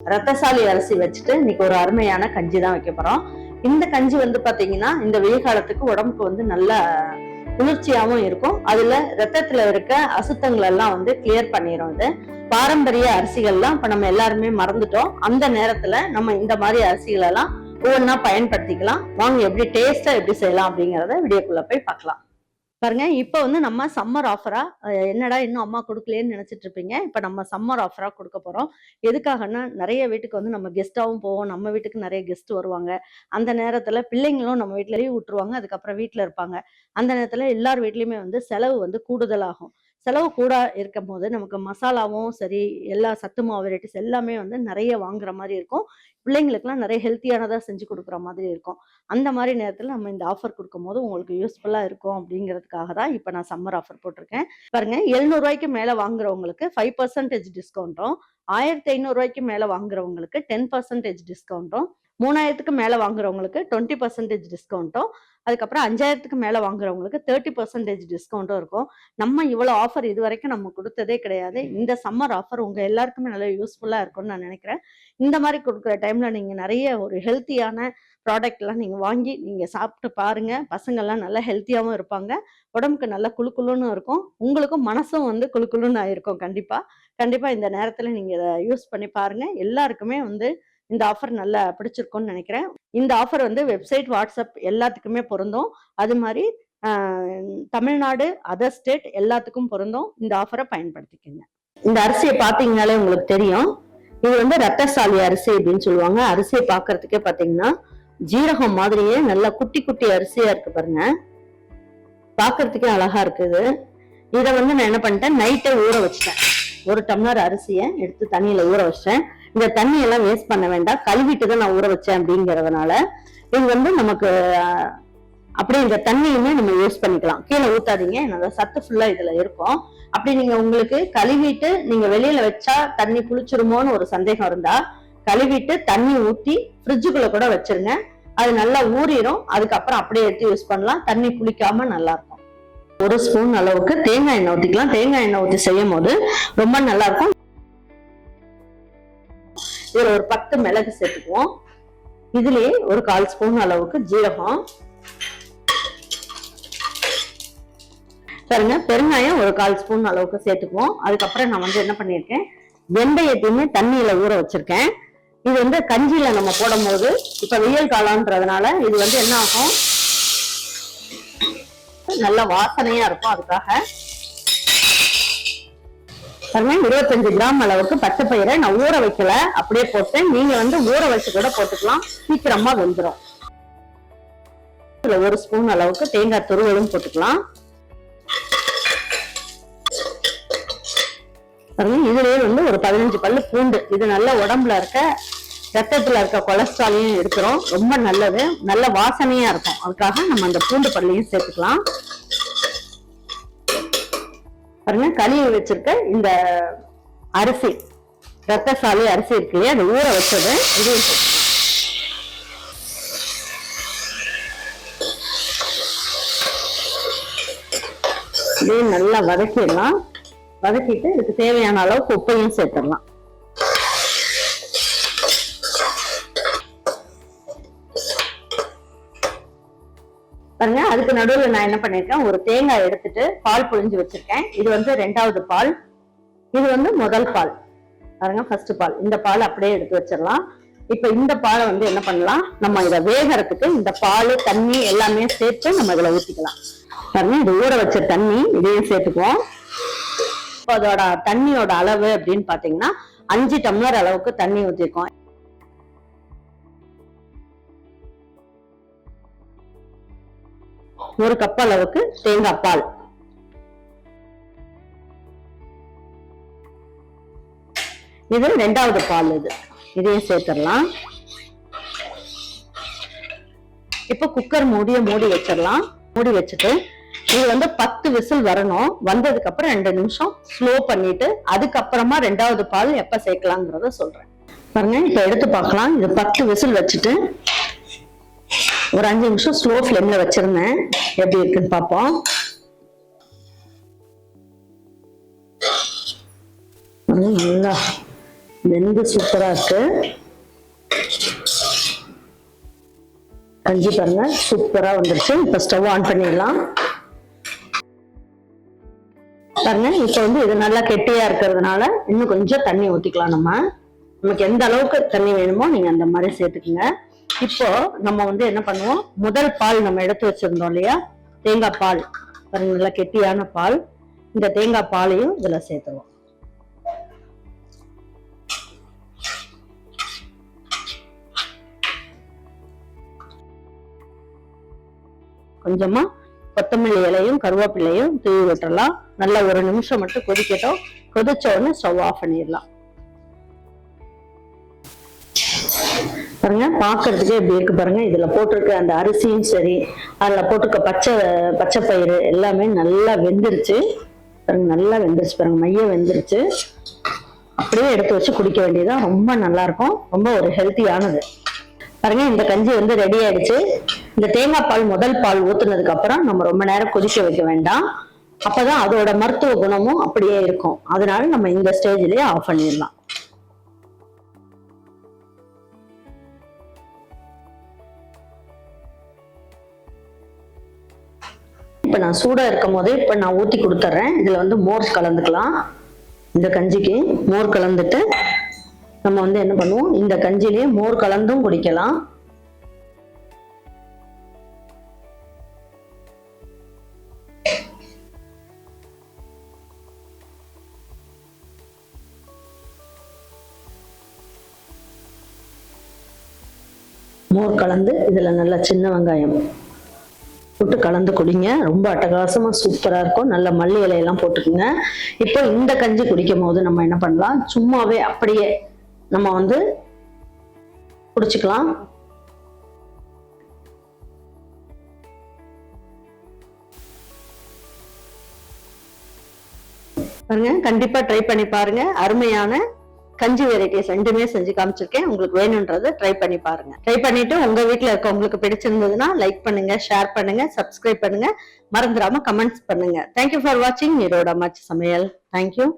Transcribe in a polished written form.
ரத்தசாலி அரிசி வச்சுட்டு இன்னைக்கு ஒரு அருமையான கஞ்சி தான் வைக்க போறோம். இந்த கஞ்சி வந்து பாத்தீங்கன்னா இந்த வெயில் காலத்துக்கு உடம்புக்கு வந்து நல்ல குளிர்ச்சியாவும் இருக்கும். அதுல ரத்தத்துல இருக்க அசுத்தங்கள் எல்லாம் வந்து கிளியர் பண்ணிரும். இது பாரம்பரிய அரிசிகள்லாம் இப்ப நம்ம எல்லாருமே மறந்துட்டோம். அந்த நேரத்துல நம்ம இந்த மாதிரி அரிசிகள் எல்லாம் ஒவ்வொன்னா பயன்படுத்திக்கலாம். வாங்க எப்படி டேஸ்டா எப்படி செய்யலாம் அப்படிங்கறத வீடியோக்குள்ள போய் பார்க்கலாம். பாருங்க, இப்ப வந்து நம்ம சம்மர் ஆஃபரா என்னடா இன்னும் அம்மா கொடுக்கலன்னு நினைச்சிட்டு இருப்பீங்க. இப்ப நம்ம சம்மர் ஆஃபரா கொடுக்க போறோம். எதுக்காகன்னா நிறைய வீட்டுக்கு வந்து நம்ம கெஸ்டாவும் போவோம். நம்ம வீட்டுக்கு நிறைய கெஸ்ட் வருவாங்க. அந்த நேரத்துல பிள்ளைங்களும் நம்ம வீட்டுல லீவ் விட்டுருவாங்க. அதுக்கப்புறம் வீட்டுல இருப்பாங்க. அந்த நேரத்துல எல்லார் வீட்லயுமே வந்து செலவு வந்து கூடுதலாகும். செலவு கூட இருக்கும் போது நமக்கு மசாலாவும் சரி, எல்லா சத்து மாவு வெரைட்டிஸ் எல்லாமே வந்து நிறைய வாங்குற மாதிரி இருக்கும். பிள்ளைங்களுக்குலாம் நிறைய ஹெல்த்தியானதா செஞ்சு கொடுக்குற மாதிரி இருக்கும். அந்த மாதிரி நேரத்துல நம்ம இந்த ஆஃபர் கொடுக்கும்போது உங்களுக்கு யூஸ்ஃபுல்லா இருக்கும் அப்படிங்கிறதுக்காக தான் இப்ப நான் சம்மர் ஆஃபர் போட்டிருக்கேன். பாருங்க, 700 ரூபாய்க்கு மேல வாங்குறவங்களுக்கு 5% டிஸ்கவுண்ட்டும், 1500 ரூபாய்க்கு மேல வாங்குறவங்களுக்கு 10% டிஸ்கவுண்ட்டும், 3000க்கு மேல வாங்குறவங்களுக்கு 20% டிஸ்கவுண்ட்டும், அதுக்கப்புறம் 5000க்கு மேல வாங்குறவங்களுக்கு 30% டிஸ்கவுண்ட்டும் இருக்கும். நம்ம இவ்வளவு ஆஃபர் இது வரைக்கும் நம்ம கொடுத்ததே கிடையாது. இந்த சம்மர் ஆஃபர் உங்க எல்லாருக்குமே நல்ல யூஸ்ஃபுல்லா இருக்கும்னு நான் நினைக்கிறேன். இந்த மாதிரி கொடுக்குற டைம்ல நீங்க நிறைய ஒரு ஹெல்த்தியான ப்ராடக்ட் எல்லாம் நீங்க வாங்கி நீங்க சாப்பிட்டு பாருங்க. பசங்க எல்லாம் நல்லா ஹெல்த்தியாவும் இருப்பாங்க. உடம்புக்கு நல்லா குளுக்குளுன்னு இருக்கும். உங்களுக்கும் மனசும் வந்து குளுக்குளுன்னு ஆயிருக்கும். கண்டிப்பா கண்டிப்பா இந்த நேரத்துல நீங்க இதை யூஸ் பண்ணி பாருங்க. எல்லாருக்குமே வந்து இந்த ஆஃபர் நல்லா பிடிச்சிருக்கும்னு நினைக்கிறேன். இந்த ஆஃபர் வந்து வெப்சைட், வாட்ஸ்அப் எல்லாத்துக்குமே பொருந்தும். அது மாதிரி தமிழ்நாடு, அதர் ஸ்டேட் எல்லாத்துக்கும் பொருந்தும். இந்த ஆஃபரை பயன்படுத்திக்கங்க. இந்த அரிசியை பாத்தீங்கன்னாலே உங்களுக்கு தெரியும். இது வந்து ரத்தசாலி அரிசி அப்படின்னு சொல்லுவாங்க. அரிசியை பாக்குறதுக்கே பாத்தீங்கன்னா ஜீரகம் மாதிரியே நல்லா குட்டி குட்டி அரிசியா இருக்கு பாருங்க. பாக்குறதுக்கே அழகா இருக்குது. இதை வந்து நான் என்ன பண்ணிட்டேன், நைட்டே ஊற வச்சிட்டேன். 1 டம்ளர் அரிசியை எடுத்து தண்ணியில ஊற வச்சேன். இந்த தண்ணி எல்லாம் வேஸ்ட் பண்ண வேண்டாம், கழுவிட்டு தான் நான் ஊற வச்சேன் அப்படிங்கறதுனால இது வந்து நமக்கு அப்படியே இந்த தண்ணியுமே நம்ம யூஸ் பண்ணிக்கலாம். கீழே ஊத்தாதீங்க, என்னோட சத்து ஃபுல்லா இதுல இருக்கும். அப்படி நீங்க உங்களுக்கு கழுவிட்டு நீங்க வெளியில வச்சா தண்ணி புளிச்சிருமோன்னு ஒரு சந்தேகம் இருந்தா கழுவிட்டு தண்ணி ஊத்தி ஃப்ரிட்ஜுக்குள்ள கூட வச்சிருங்க. அது நல்லா ஊறிடும். அதுக்கப்புறம் அப்படியே எடுத்து யூஸ் பண்ணலாம். தண்ணி புளிக்காம நல்லா இருக்கும். 1 ஸ்பூன் அளவுக்கு தேங்காய் எண்ணெய் ஊத்திக்கலாம். தேங்காய் எண்ணெய் ஊத்தி செய்யும் போது ரொம்ப நல்லா இருக்கும். இதுல ஒரு 10 மிளகு சேர்த்துக்குவோம். இதுலயே ஒரு 1/4 ஸ்பூன் அளவுக்கு ஜீரகம். பாருங்க, பெருங்காயம் ஒரு 1/4 ஸ்பூன் அளவுக்கு சேர்த்துக்குவோம். அதுக்கப்புறம் நான் வந்து என்ன பண்ணிருக்கேன், வெந்தயத்தையுமே தண்ணியில ஊற வச்சிருக்கேன். இது வந்து கஞ்சியில நம்ம போடும் போது இப்ப வெயில் காலம்ன்றதுனால இது வந்து என்ன ஆகும், நல்ல வாசனையா இருக்கும். அதுக்காக பாருங்க, 25 கிராம் அளவுக்கு பச்சை பயிரை நான் ஊற வைக்கல, அப்படியே போட்டேன். நீங்க வந்து ஊற வச்சு கூட போட்டுக்கலாம், சீக்கிரமா வெந்துடும். இதுல 1 ஸ்பூன் அளவுக்கு தேங்காய் துருவலும் போட்டுக்கலாம். இதுலயே வந்து ஒரு 15 பல்லு பூண்டு. இது நல்ல உடம்புல இருக்க ரத்தத்துல இருக்க கொலஸ்ட்ராலையும் எடுக்கிறோம். ரொம்ப நல்லது, நல்ல வாசனையா இருக்கும். அதுக்காக நம்ம அந்த பூண்டு பல்லையும் சேர்த்துக்கலாம். பாருங்க, கழுவி வச்சிருக்க இந்த அரிசி, ரத்தசாலி அரிசி இருக்கு இல்லையா, அது ஊற வச்சது இதையும் சேர்த்துக்கலாம். இதையும் நல்லா வதக்கிடலாம். வதக்கிட்டு இதுக்கு தேவையான அளவுக்கு உப்பையும் சேர்த்துடலாம். பாருங்க, அதுக்கு நடுவில் நான் என்ன பண்ணிருக்கேன், ஒரு தேங்காய் எடுத்துட்டு பால் புழிஞ்சு வச்சிருக்கேன். இது வந்து 2வது பால், இது வந்து முதல் பால். பாருங்க, ஃபர்ஸ்ட் பால். இந்த பால் அப்படியே எடுத்து வச்சிடலாம். இப்ப இந்த பாலை வந்து என்ன பண்ணலாம், நம்ம இதை வேகறதுக்கு இந்த பால் தண்ணி எல்லாமே சேர்த்து நம்ம இதுல ஊத்திக்கலாம். பாருங்க, இது ஊற வச்ச தண்ணி இதையும் சேர்த்துக்குவோம். அதோட தண்ணியோட அளவு அப்படின்னு பாத்தீங்கன்னா 5 டம்ளர் அளவுக்கு தண்ணி ஊத்திருக்கோம். ஒரு கப் அளவுக்கு தேங்காய் பால். இது 2வது பால். இதையும் சேர்த்துடலாம். இப்ப குக்கர் மூடி வச்சிடலாம். மூடி வச்சுட்டு இது வந்து 10 விசில் வரணும். வந்ததுக்கு அப்புறம் 2 நிமிஷம் ஸ்லோ பண்ணிட்டு அதுக்கப்புறமா 2வது பால் எப்ப சேர்க்கலாங்கிறத சொல்றேன். பாருங்க, இப்ப எடுத்து பார்க்கலாம். இது 10 விசில் வச்சுட்டு ஒரு 5 நிமிஷம் ஸ்லோ ஃப்ளேம்ல வச்சிருந்தேன். எப்படி இருக்குன்னு பார்ப்போம். நல்லா இந்த வெந்து சூப்பரா இருக்கு. கஞ்சி பாருங்க சூப்பரா வந்துருச்சு. இப்ப ஸ்டவ் ஆன் பண்ணிடலாம். பாருங்க இப்ப வந்து இது நல்லா கெட்டியா இருக்கிறதுனால இன்னும் கொஞ்சம் தண்ணி ஊத்திக்கலாம். நமக்கு எந்த அளவுக்கு தண்ணி வேணுமோ நீங்க அந்த மாதிரி சேர்த்துக்குங்க. இப்போ நம்ம வந்து என்ன பண்ணுவோம், முதல் பால் நம்ம எடுத்து வச்சிருந்தோம் இல்லையா, தேங்காய் பால் பாருங்க, நல்லா கெட்டியான பால். இந்த தேங்காய் பாலையும் இதுல சேர்த்துருவோம். கொஞ்சமா கொத்தமல்லி இலையும் கருவேப்பிலையும் தூவி விட்டுறலாம். நல்லா ஒரு நிமிஷம் மட்டும் கொதிக்கட்டும். கொதிச்ச உடனே ஸ்டவ் ஆஃப் பண்ணிடலாம். பாருங்க பாக்குறதுக்கே எப்படி இருக்கு பாருங்க. இதுல போட்டிருக்க அந்த அரிசியும் சரி, அதுல போட்டிருக்க பச்சை பயிறு எல்லாமே நல்லா வெந்துருச்சு பாருங்க. நல்லா வெந்துருச்சு பாருங்க, மைய வெந்துருச்சு. அப்படியே எடுத்து வச்சு குடிக்க வேண்டியதுதான். ரொம்ப நல்லா இருக்கும், ரொம்ப ஒரு ஹெல்த்தியானது. பாருங்க இந்த கஞ்சி வந்து ரெடி ஆயிடுச்சு. இந்த தேங்காய் பால் முதல் பால் ஊத்துனதுக்கு அப்புறம் நம்ம ரொம்ப நேரம் கொதிக்க வைக்க வேண்டாம். அப்பதான் அதோட மருத்துவ குணமும் அப்படியே இருக்கும். அதனால நம்ம இந்த ஸ்டேஜ்லயே ஆஃப் பண்ணிடலாம். இப்ப நான் சூடா இருக்கும் போதே இப்ப நான் ஊத்தி கொடுத்துட்றேன். இதுல வந்து மோர் கலந்துக்கலாம். இந்த கஞ்சிக்கு மோர் கலந்துட்டு நம்ம வந்து என்ன பண்ணுவோம், இந்த கஞ்சிலேயே மோர் கலந்தும் குடிக்கலாம். மோர் கலந்து இதுல நல்லா சின்ன வெங்காயம் போட்டு கலந்து குடிங்க. ரொம்ப அட்டகாசமா சூப்பரா இருக்கும். நல்ல மல்லி இலையெல்லாம் போட்டுக்குங்க. இப்போ இந்த கஞ்சி குடிக்கும் போது நம்ம என்ன பண்ணலாம், சும்மாவே அப்படியே நம்ம வந்து குடிச்சுக்கலாம். பாருங்க கண்டிப்பா ட்ரை பண்ணி பாருங்க. அருமையான கஞ்சி வெரைட்டிஸ் ரெண்டுமே செஞ்சு காமிச்சிருக்கேன். உங்களுக்கு வேணும்ன்றதை ட்ரை பண்ணி பாருங்க. ட்ரை பண்ணிட்டு உங்க வீட்டுல இருக்க உங்களுக்கு பிடிச்சிருந்ததுன்னா லைக் பண்ணுங்க, ஷேர் பண்ணுங்க, சப்ஸ்கிரைப் பண்ணுங்க, மறந்துடாம கமெண்ட்ஸ் பண்ணுங்க. தேங்க்யூ ஃபார் வாட்சிங் நீரோட அம்மாச்சி சமையல். தேங்க்யூ.